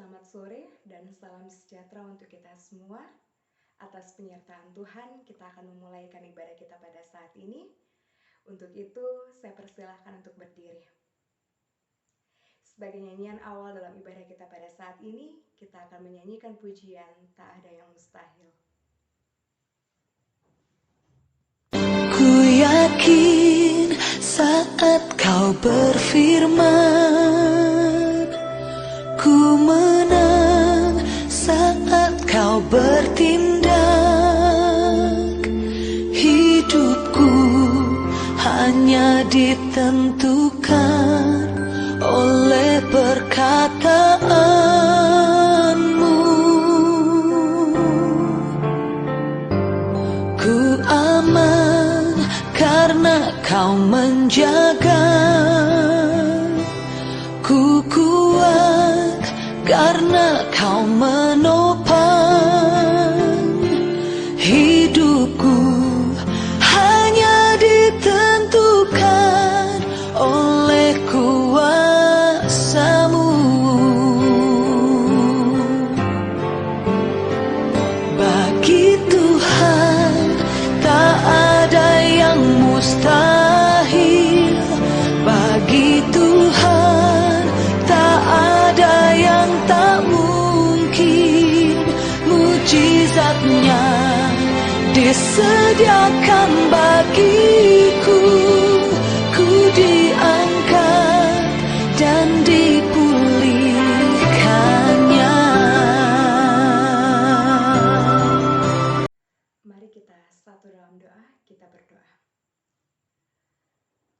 Selamat sore dan salam sejahtera untuk kita semua. Atas penyertaan Tuhan, kita akan memulaikan ibadah kita pada saat ini. Untuk itu, saya persilahkan untuk berdiri. Sebagai nyanyian awal dalam ibadah kita pada saat ini, kita akan menyanyikan pujian Tak Ada Yang Mustahil. Ku yakin saat kau berfirman, ku menang saat kau bertindak. Hidupku hanya ditentukan oleh perkataanmu. Ku aman karena kau menjaga. Ku kuat karena kau menopang. Hidupku hanya ditentukan oleh kuasa-Mu. Bagi Tuhan tak ada yang mustahil. Bagi Tuhan tak ada yang tak mungkin. Mujizat-Nya disediakan bagiku. Ku diangkat dan dipulihkannya. Mari kita satu dalam doa, kita berdoa.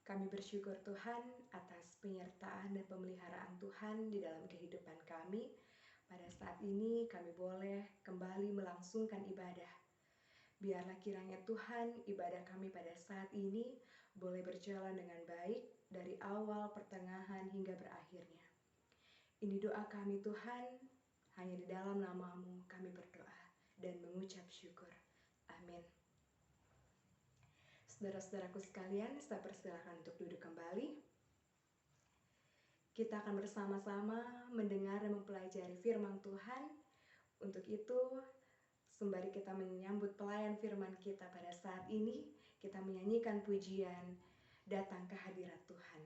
Kami bersyukur Tuhan atas penyertaan dan pemeliharaan Tuhan di dalam kehidupan kami. Pada saat ini kami boleh kembali melangsungkan ibadah. Biarlah kiranya Tuhan ibadah kami pada saat ini boleh berjalan dengan baik dari awal, pertengahan, hingga berakhirnya. Ini doa kami Tuhan, hanya di dalam nama-Mu kami berdoa dan mengucap syukur. Amin. Saudara-saudaraku sekalian, saya persilakan untuk duduk kembali. Kita akan bersama-sama mendengar dan mempelajari firman Tuhan. Untuk itu, sembari kita menyambut pelayan firman kita pada saat ini, kita menyanyikan pujian Datang ke Hadirat Tuhan.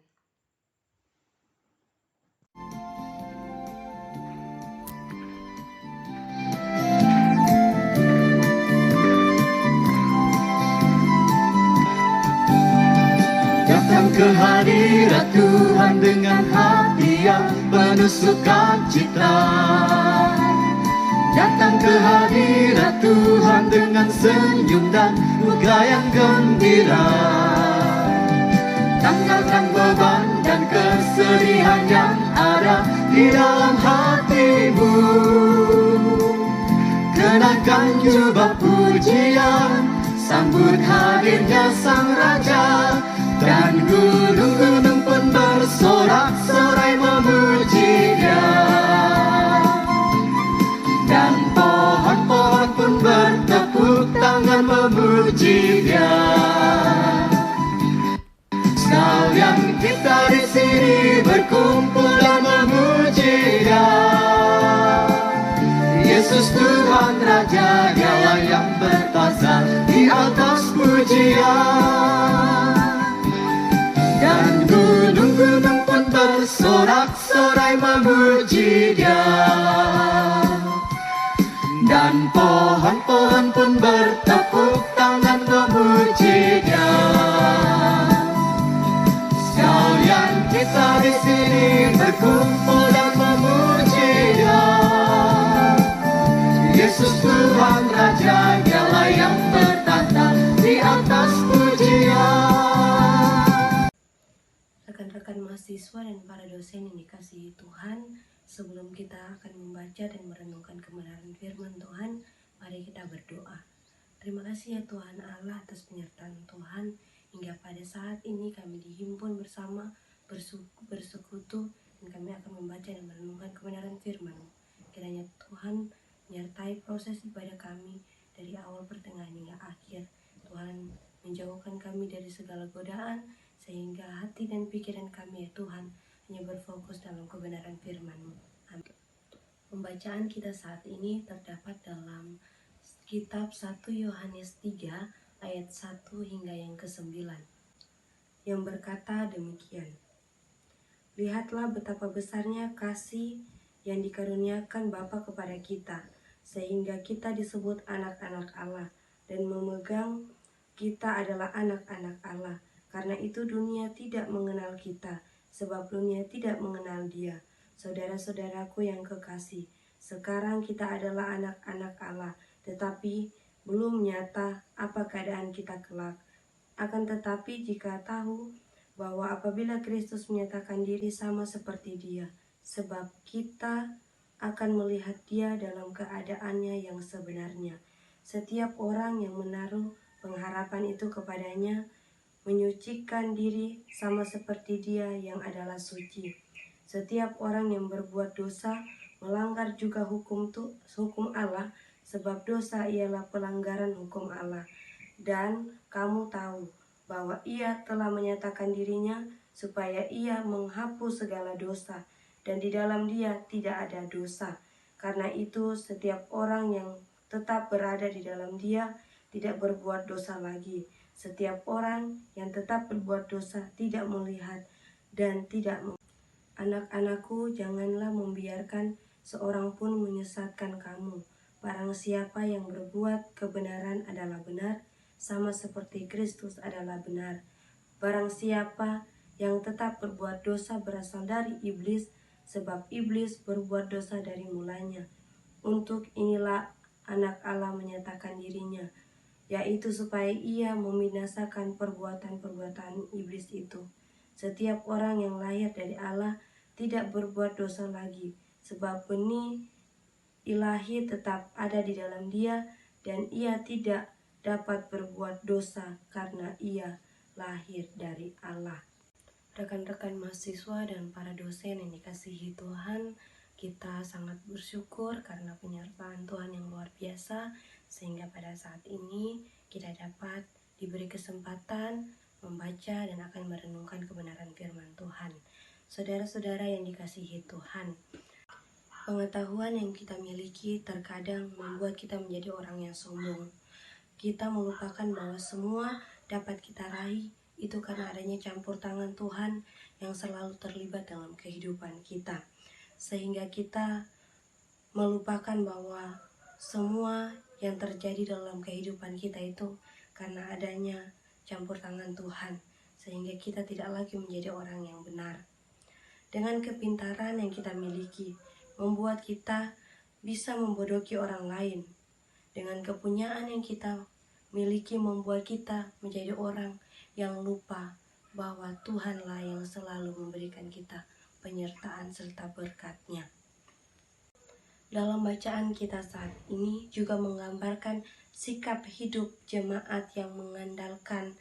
Datang ke hadirat Tuhan dengan hati yang penuh sukacita. Datang ke hadirat Tuhan dengan senyum dan muka yang gembira. Tanggalkan beban dan kesedihan yang ada di dalam hatimu. Kenakan jubah pujian, sambut hadirnya Sang Raja. Dan gunung-gunung pun bersorak-sorai memuji Dia. Dan pohon-pohon pun bertepuk tangan memuji Dia. Sekalian kita di sini berkumpul dan memuji Dia. Yesus Tuhan Raja, Dialah yang bertahta di atas pujian. Dan gunung-gunung pun bersorak-sorai memuji Dia. Dan pohon-pohon pun bertepuk tangan memuji Dia. Sekalian kita di sini berkumpul dan memuji Dia. Yesus Tuhan Raja, Dialah yang bertahta di atas pujian. Rekan-rekan mahasiswa dan para dosen yang dikasihi Tuhan, sebelum kita akan membaca dan merenungkan kebenaran firman Tuhan, mari kita berdoa. Terima kasih ya Tuhan Allah atas penyertaan Tuhan, hingga pada saat ini kami dihimpun bersama, bersekutu, dan kami akan membaca dan merenungkan kebenaran firman-Mu. Kiranya Tuhan menyertai proses ibadah kami dari awal, pertengahan, hingga akhir. Tuhan menjauhkan kami dari segala godaan, sehingga hati dan pikiran kami ya Tuhan hanya berfokus dalam kebenaran firman-Mu. Amin. Pembacaan kita saat ini terdapat dalam kitab 1 Yohanes 3 ayat 1 hingga yang ke-9 yang berkata demikian. Lihatlah betapa besarnya kasih yang dikaruniakan Bapa kepada kita, sehingga kita disebut anak-anak Allah, dan memegang kita adalah anak-anak Allah. Karena itu dunia tidak mengenal kita, sebab dunia tidak mengenal Dia. Saudara-saudaraku yang kekasih, sekarang kita adalah anak-anak Allah, tetapi belum nyata apa keadaan kita kelak. Akan tetapi jika tahu bahwa apabila Kristus menyatakan diri sama seperti Dia, sebab kita akan melihat Dia dalam keadaannya yang sebenarnya. Setiap orang yang menaruh pengharapan itu kepadanya menyucikan diri sama seperti Dia yang adalah suci. Setiap orang yang berbuat dosa melanggar juga hukum Allah, sebab dosa ialah pelanggaran hukum Allah. Dan kamu tahu bahwa Ia telah menyatakan dirinya supaya Ia menghapus segala dosa, dan di dalam Dia tidak ada dosa. Karena itu setiap orang yang tetap berada di dalam Dia tidak berbuat dosa lagi. Setiap orang yang tetap berbuat dosa tidak melihat dan tidak Anak-anakku, janganlah membiarkan seorang pun menyesatkan kamu. Barang siapa yang berbuat kebenaran adalah benar, sama seperti Kristus adalah benar. Barang siapa yang tetap berbuat dosa berasal dari iblis, sebab iblis berbuat dosa dari mulanya. Untuk inilah anak Allah menyatakan dirinya, yaitu supaya ia membinasakan perbuatan-perbuatan iblis itu. Setiap orang yang lahir dari Allah tidak berbuat dosa lagi, sebab benih ilahi tetap ada di dalam Dia, dan ia tidak dapat berbuat dosa karena ia lahir dari Allah. Rekan-rekan mahasiswa dan para dosen yang dikasihi Tuhan, kita sangat bersyukur karena penyertaan Tuhan yang luar biasa, sehingga pada saat ini kita dapat diberi kesempatan membaca dan akan merenungkan kebenaran firman Tuhan. Saudara-saudara yang dikasihi Tuhan, pengetahuan yang kita miliki terkadang membuat kita menjadi orang yang sombong. Kita melupakan bahwa semua dapat kita raih itu karena adanya campur tangan Tuhan yang selalu terlibat dalam kehidupan kita. Sehingga kita melupakan bahwa semua yang terjadi dalam kehidupan kita itu karena adanya campur tangan Tuhan, sehingga kita tidak lagi menjadi orang yang benar. Dengan kepintaran yang kita miliki, membuat kita bisa membodohi orang lain. Dengan kepunyaan yang kita miliki, membuat kita menjadi orang yang lupa bahwa Tuhanlah yang selalu memberikan kita penyertaan serta berkat-Nya. Dalam bacaan kita saat ini juga menggambarkan sikap hidup jemaat yang mengandalkan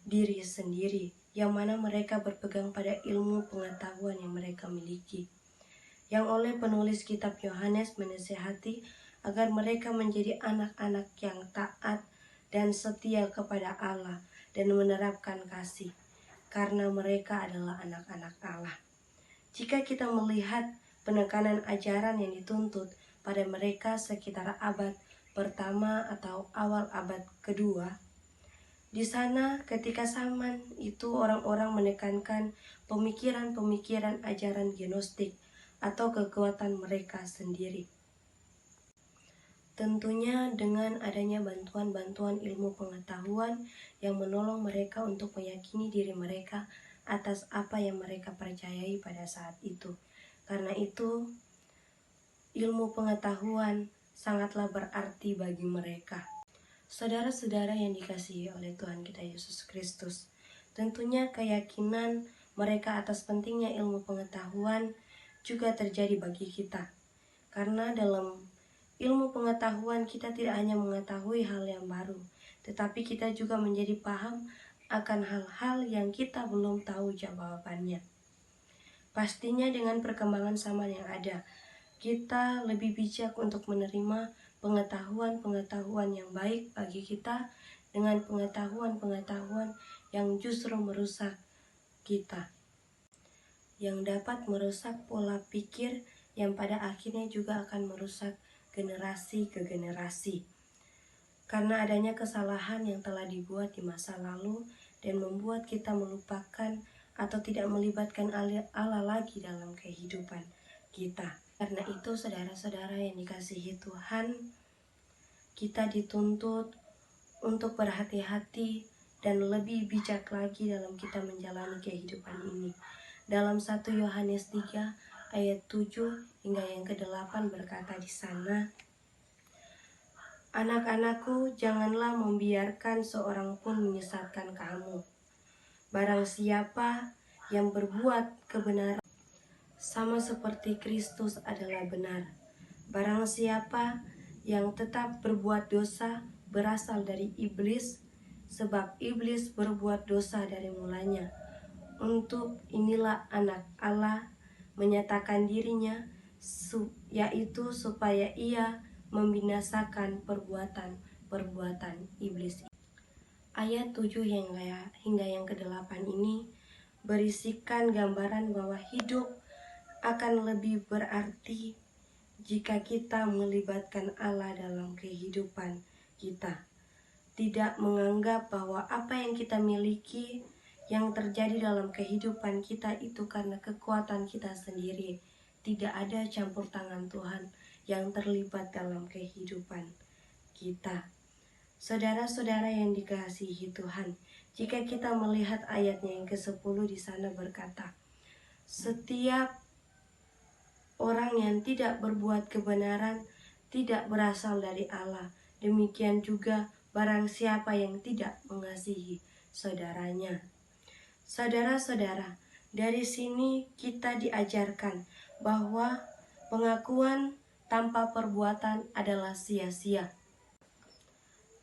diri sendiri, yang mana mereka berpegang pada ilmu pengetahuan yang mereka miliki. Yang oleh penulis kitab Yohanes menasihati agar mereka menjadi anak-anak yang taat dan setia kepada Allah dan menerapkan kasih, karena mereka adalah anak-anak Allah. Jika kita melihat penekanan ajaran yang dituntut pada mereka sekitar abad pertama atau awal abad kedua, di sana ketika zaman itu orang-orang menekankan pemikiran-pemikiran ajaran gnostik atau kekuatan mereka sendiri. Tentunya dengan adanya bantuan-bantuan ilmu pengetahuan yang menolong mereka untuk meyakini diri mereka atas apa yang mereka percayai pada saat itu. Karena itu, ilmu pengetahuan sangatlah berarti bagi mereka. Saudara-saudara yang dikasihi oleh Tuhan kita Yesus Kristus, tentunya keyakinan mereka atas pentingnya ilmu pengetahuan juga terjadi bagi kita. Karena dalam ilmu pengetahuan kita tidak hanya mengetahui hal yang baru, tetapi kita juga menjadi paham akan hal-hal yang kita belum tahu jawabannya. Pastinya dengan perkembangan zaman yang ada, kita lebih bijak untuk menerima pengetahuan-pengetahuan yang baik bagi kita dengan pengetahuan-pengetahuan yang justru merusak kita, yang dapat merusak pola pikir yang pada akhirnya juga akan merusak generasi ke generasi. Karena adanya kesalahan yang telah dibuat di masa lalu dan membuat kita melupakan atau tidak melibatkan Allah lagi dalam kehidupan kita. Karena itu saudara-saudara yang dikasihi Tuhan, kita dituntut untuk berhati-hati dan lebih bijak lagi dalam kita menjalani kehidupan ini. Dalam 1 Yohanes 3 ayat 7 hingga yang ke-8 berkata di sana, "Anak-anakku, janganlah membiarkan seorang pun menyesatkan kamu. Barang siapa yang berbuat kebenaran sama seperti Kristus adalah benar. Barang siapa yang tetap berbuat dosa berasal dari iblis, sebab iblis berbuat dosa dari mulanya. Untuk inilah anak Allah menyatakan dirinya, yaitu supaya ia membinasakan perbuatan iblis." Ayat 7 hingga yang ke-8 ini berisikan gambaran bahwa hidup akan lebih berarti jika kita melibatkan Allah dalam kehidupan kita. Tidak menganggap bahwa apa yang kita miliki, yang terjadi dalam kehidupan kita itu karena kekuatan kita sendiri. Tidak ada campur tangan Tuhan yang terlibat dalam kehidupan kita. Saudara-saudara yang dikasihi Tuhan, jika kita melihat ayatnya yang ke-10 di sana berkata, "Setiap orang yang tidak berbuat kebenaran tidak berasal dari Allah. Demikian juga barang siapa yang tidak mengasihi saudaranya." Saudara-saudara, dari sini kita diajarkan bahwa pengakuan tanpa perbuatan adalah sia-sia.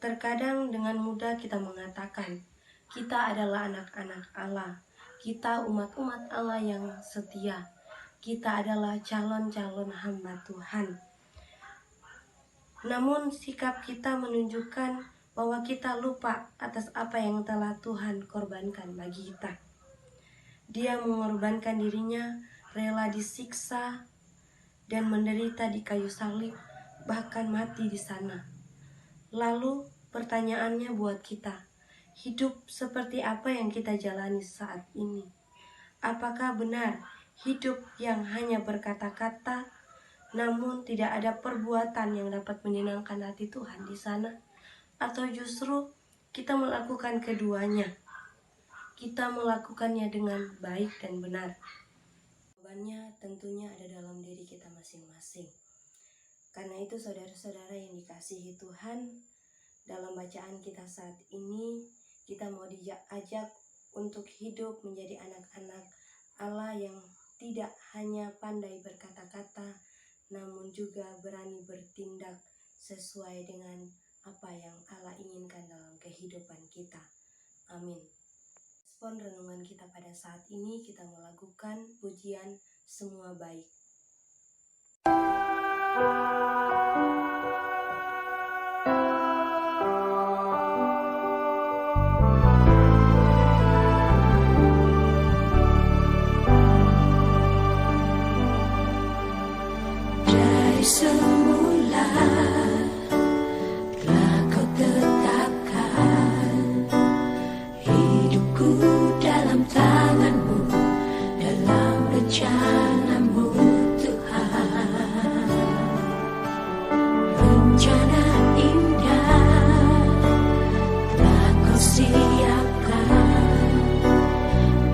Terkadang dengan mudah kita mengatakan, kita adalah anak-anak Allah, kita umat-umat Allah yang setia, kita adalah calon-calon hamba Tuhan. Namun sikap kita menunjukkan bahwa kita lupa atas apa yang telah Tuhan korbankan bagi kita. Dia mengorbankan dirinya, rela disiksa dan menderita di kayu salib, bahkan mati di sana. Lalu pertanyaannya buat kita, hidup seperti apa yang kita jalani saat ini? Apakah benar hidup yang hanya berkata-kata, namun tidak ada perbuatan yang dapat menyenangkan hati Tuhan di sana? Atau justru kita melakukan keduanya? Kita melakukannya dengan baik dan benar? Jawabannya tentunya ada dalam diri kita masing-masing. Karena itu saudara-saudara yang dikasihi Tuhan, dalam bacaan kita saat ini, kita mau diajak untuk hidup menjadi anak-anak Allah yang tidak hanya pandai berkata-kata, namun juga berani bertindak sesuai dengan apa yang Allah inginkan dalam kehidupan kita. Amin. Respon renungan kita pada saat ini, kita melakukan pujian Semua Baik. Dari semula telah kau tetapkan hidupku dalam tangan-Mu, dalam rencana-Mu Tuhan. Rencana indah telah kau siapkan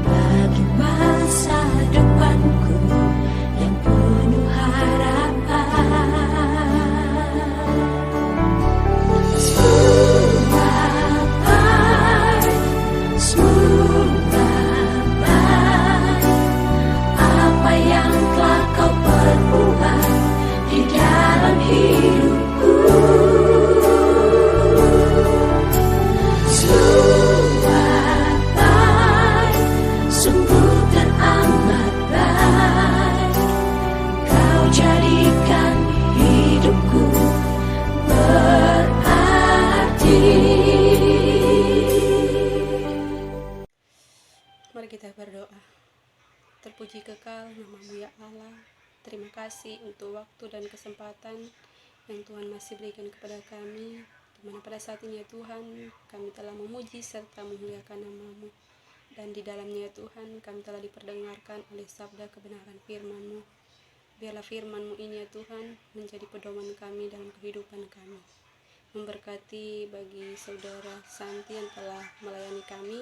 bagi masa depanku yang penuh harapan. Semua baik, apa yang telah kau perbuat di dalam hidupku. Semua baik, sungguh teramat baik. Kau jadikan hidupku berarti. Mari kita berdoa. Terpuji kekal nama-Mu ya Allah. Terima kasih untuk waktu dan kesempatan yang Tuhan masih berikan kepada kami, di mana pada saat ini ya Tuhan, kami telah memuji serta memuliakan nama-Mu. Dan di dalamnya ya Tuhan, kami telah diperdengarkan oleh sabda kebenaran firman-Mu. Biarlah firman-Mu ini ya Tuhan, menjadi pedoman kami dalam kehidupan kami. Memberkati bagi saudara Santi yang telah melayani kami,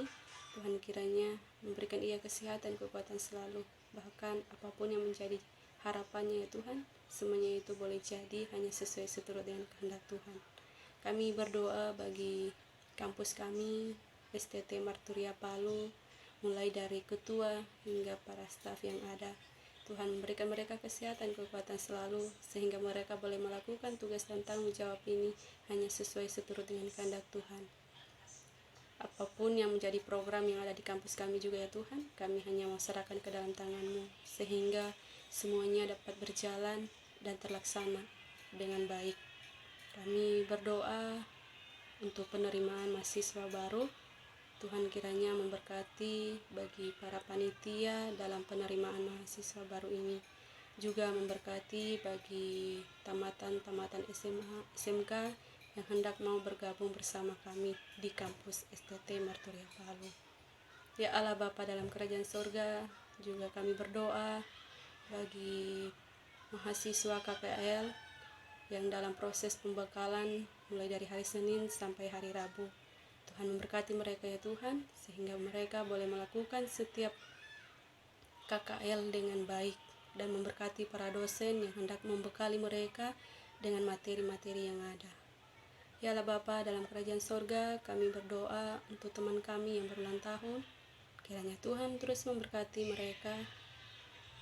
Tuhan kiranya memberikan ia kesehatan, kekuatan selalu. Bahkan apapun yang menjadi harapannya ya Tuhan, semuanya itu boleh jadi hanya sesuai seturut dengan kehendak Tuhan. Kami berdoa bagi kampus kami, STT Marturia Palu, mulai dari ketua hingga para staf yang ada. Tuhan memberikan mereka kesehatan, kekuatan selalu, sehingga mereka boleh melakukan tugas dan tanggung jawab ini hanya sesuai seturut dengan kehendak Tuhan. Apapun yang menjadi program yang ada di kampus kami juga ya Tuhan, kami hanya mau serahkan ke dalam tangan-Mu, sehingga semuanya dapat berjalan dan terlaksana dengan baik. Kami berdoa untuk penerimaan mahasiswa baru. Tuhan kiranya memberkati bagi para panitia dalam penerimaan mahasiswa baru ini. Juga memberkati bagi tamatan-tamatan SMA, SMK yang hendak mau bergabung bersama kami di kampus STT Marturia Palu. Ya Allah Bapa dalam kerajaan sorga, juga kami berdoa bagi mahasiswa KKL yang dalam proses pembekalan mulai dari hari Senin sampai hari Rabu. Tuhan memberkati mereka ya Tuhan, sehingga mereka boleh melakukan setiap KKL dengan baik, dan memberkati para dosen yang hendak membekali mereka dengan materi-materi yang ada. Ya Allah Bapa dalam kerajaan sorga, kami berdoa untuk teman kami yang berulang tahun. Kiranya Tuhan terus memberkati mereka,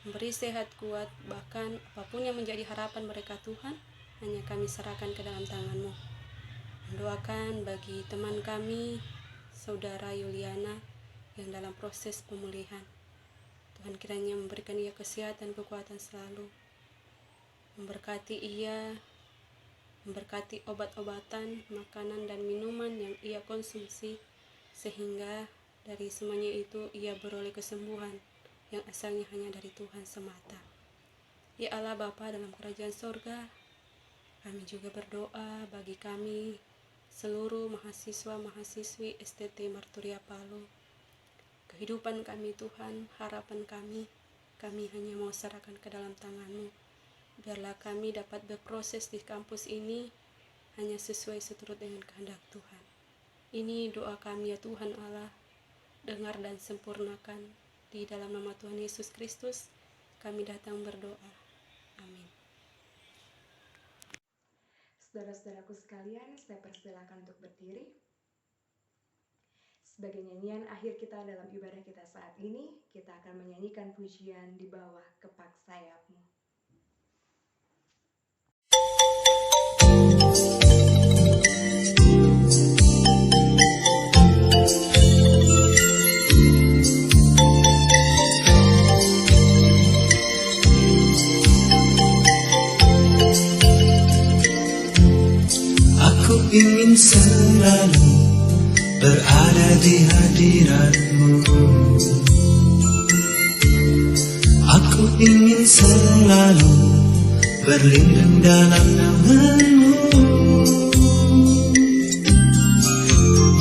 memberi sehat kuat, bahkan apapun yang menjadi harapan mereka Tuhan, hanya kami serahkan ke dalam tangan-Mu. Mendoakan bagi teman kami, Saudara Yuliana, yang dalam proses pemulihan. Tuhan kiranya memberikan ia kesehatan, kekuatan selalu. Memberkati ia, memberkati obat-obatan, makanan dan minuman yang ia konsumsi, sehingga dari semuanya itu ia beroleh kesembuhan yang asalnya hanya dari Tuhan semata. Ya Allah Bapa dalam kerajaan sorga, kami juga berdoa bagi kami seluruh mahasiswa-mahasiswi STT Marturia Palu. Kehidupan kami Tuhan, harapan kami hanya mau serahkan ke dalam tangan-Mu. Biarlah kami dapat berproses di kampus ini hanya sesuai seturut dengan kehendak Tuhan. Ini doa kami ya Tuhan Allah, dengar dan sempurnakan. Di dalam nama Tuhan Yesus Kristus, kami datang berdoa. Amin. Saudara-saudaraku sekalian, saya persilakan untuk berdiri. Sebagai nyanyian akhir kita dalam ibadah kita saat ini, kita akan menyanyikan pujian Di Bawah Kepak Sayap-Mu. Aku ingin selalu berada di hadirat-Mu. Aku ingin selalu berlindung dalam nama-Mu.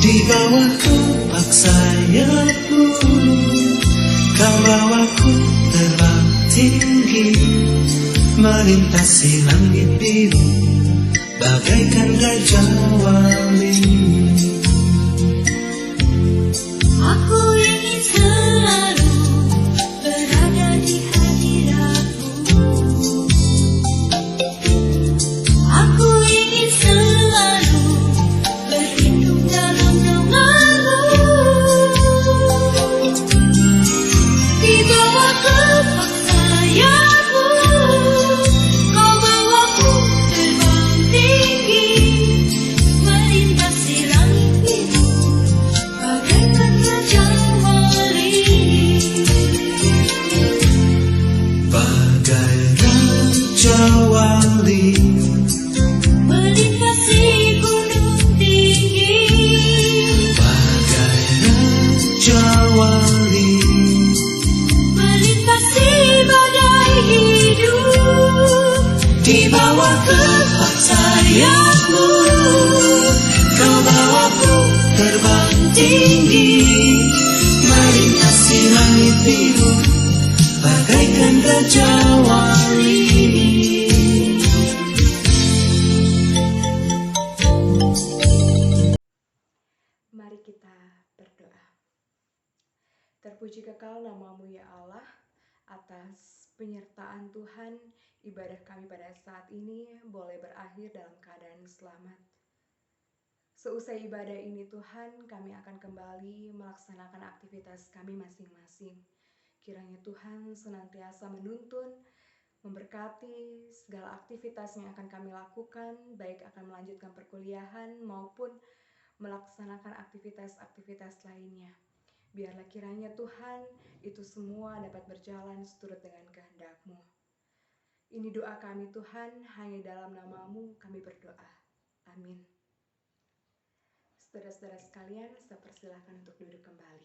Di bawah kepak sayap-Mu, Kau bawaku terbang tinggi, melintasi langit biru bagaikan gajah wali. Aku ingin selalu berada di hadirat-Mu. Aku ingin selalu berlindung dalam nama-Mu. Di bawah kepak sayap-Mu, Kau bawaku terbang tinggi, melintasi langit sayangmu, kau bawaku terbang tinggi, melintasi langit biru, bagaikan raja wali. Mari kita berdoa. Terpuji kekal namamu ya Allah, atas penyertaan Tuhan, ibadah kami pada saat ini boleh berakhir dalam keadaan selamat. Seusai ibadah ini Tuhan, kami akan kembali melaksanakan aktivitas kami masing-masing. Kiranya Tuhan senantiasa menuntun, memberkati segala aktivitas yang akan kami lakukan, baik akan melanjutkan perkuliahan maupun melaksanakan aktivitas-aktivitas lainnya. Biarlah kiranya Tuhan itu semua dapat berjalan seturut dengan kehendak-Mu. Ini doa kami Tuhan, hanya dalam nama-Mu kami berdoa. Amin. Saudara-saudara sekalian, saya persilahkan untuk duduk kembali.